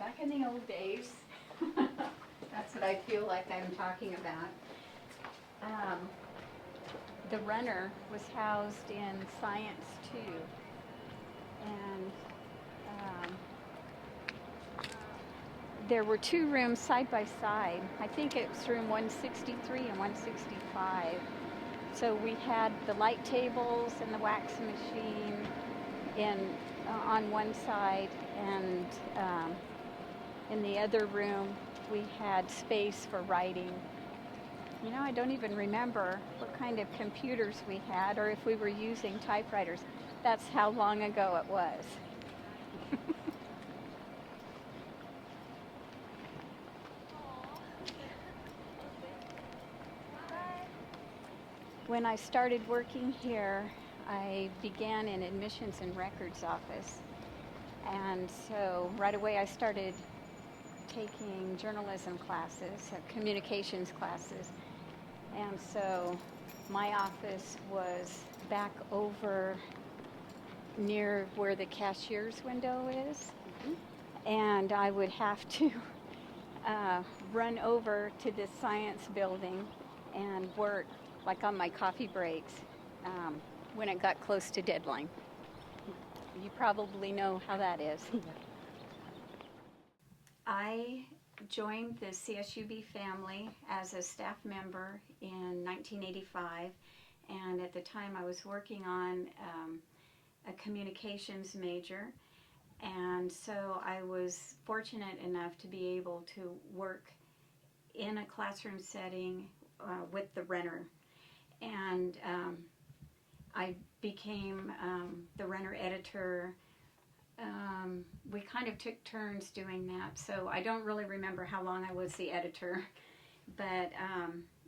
back in the old days, that's what I feel like I'm talking about. The runner was housed in Science 2, and there were two rooms side by side. I think it was room 163 and 165. So we had the light tables and the wax machine on one side, and in the other room we had space for writing. You know, I don't even remember what kind of computers we had or if we were using typewriters. That's how long ago it was. When I started working here, I began in admissions and records office. And so right away I started taking journalism classes, communications classes. And so my office was back over near where the cashier's window is. Mm-hmm. And I would have to run over to this science building and work like on my coffee breaks when it got close to deadline. You probably know how that is. I joined the CSUB family as a staff member in 1985, and at the time I was working on a communications major, and so I was fortunate enough to be able to work in a classroom setting with the runner. And I became the runner editor. We kind of took turns doing that, so I don't really remember how long I was the editor, but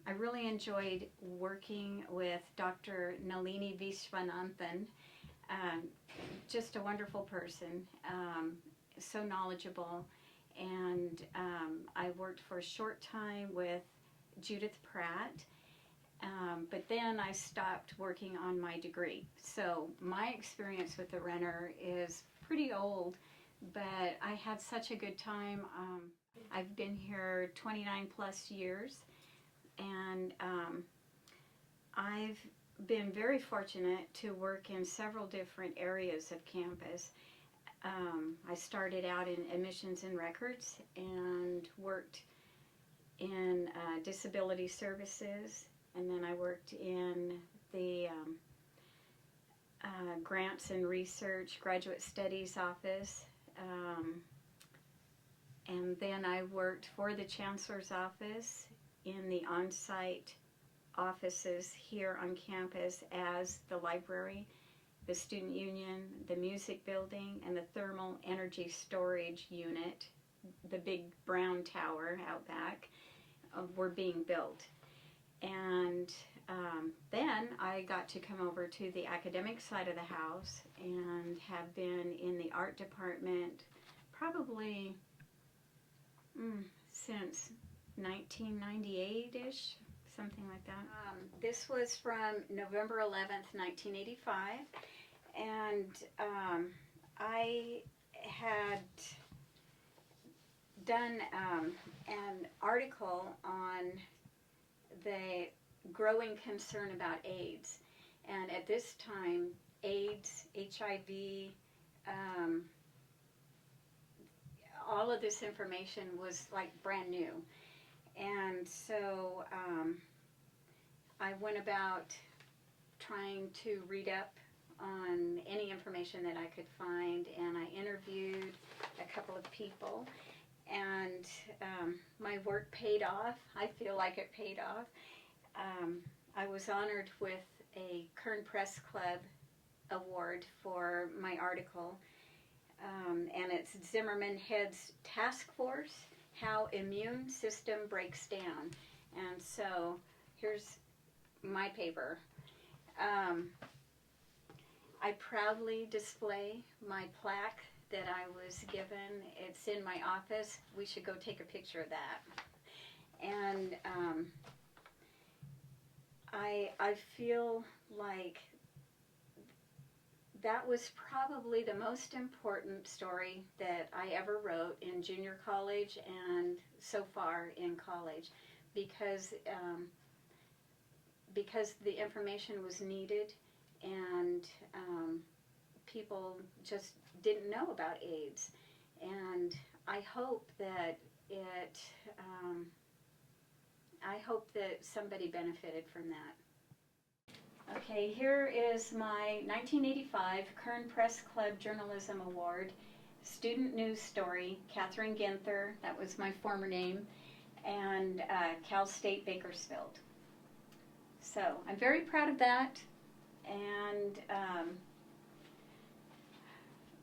I really enjoyed working with Dr. Nalini Viswanathan, just a wonderful person, so knowledgeable, and I worked for a short time with Judith Pratt. But then I stopped working on my degree. So my experience with the runner is pretty old, but I had such a good time. I've been here 29 plus years, and I've been very fortunate to work in several different areas of campus. I started out in admissions and records and worked in disability services. And then I worked in the grants and research graduate studies office. And then I worked for the chancellor's office in the on-site offices here on campus as the library, the student union, the music building, and the thermal energy storage unit. The big brown tower out back were being built. And then I got to come over to the academic side of the house and have been in the art department probably since 1998-ish, something like that. This was from November 11th, 1985, and I had done an article on the growing concern about AIDS, and at this time AIDS, HIV, all of this information was like brand new, and so I went about trying to read up on any information that I could find, and I interviewed a couple of people, and my work paid off. I feel like it paid off. I was honored with a Kern Press Club award for my article, and it's Zimmerman Head's Task Force, How Immune System Breaks Down. And so here's my paper. I proudly display my plaque that I was given. It's in my office. We should go take a picture of that. And I feel like that was probably the most important story that I ever wrote in junior college and so far in college, because the information was needed, and people just didn't know about AIDS. And I hope that somebody benefited from that. Okay, here is my 1985 Kern Press Club Journalism Award, student news story, Kathryn Ginther, that was my former name, and Cal State Bakersfield. So I'm very proud of that, and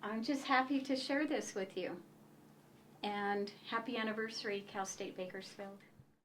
I'm just happy to share this with you. And happy anniversary, Cal State Bakersfield.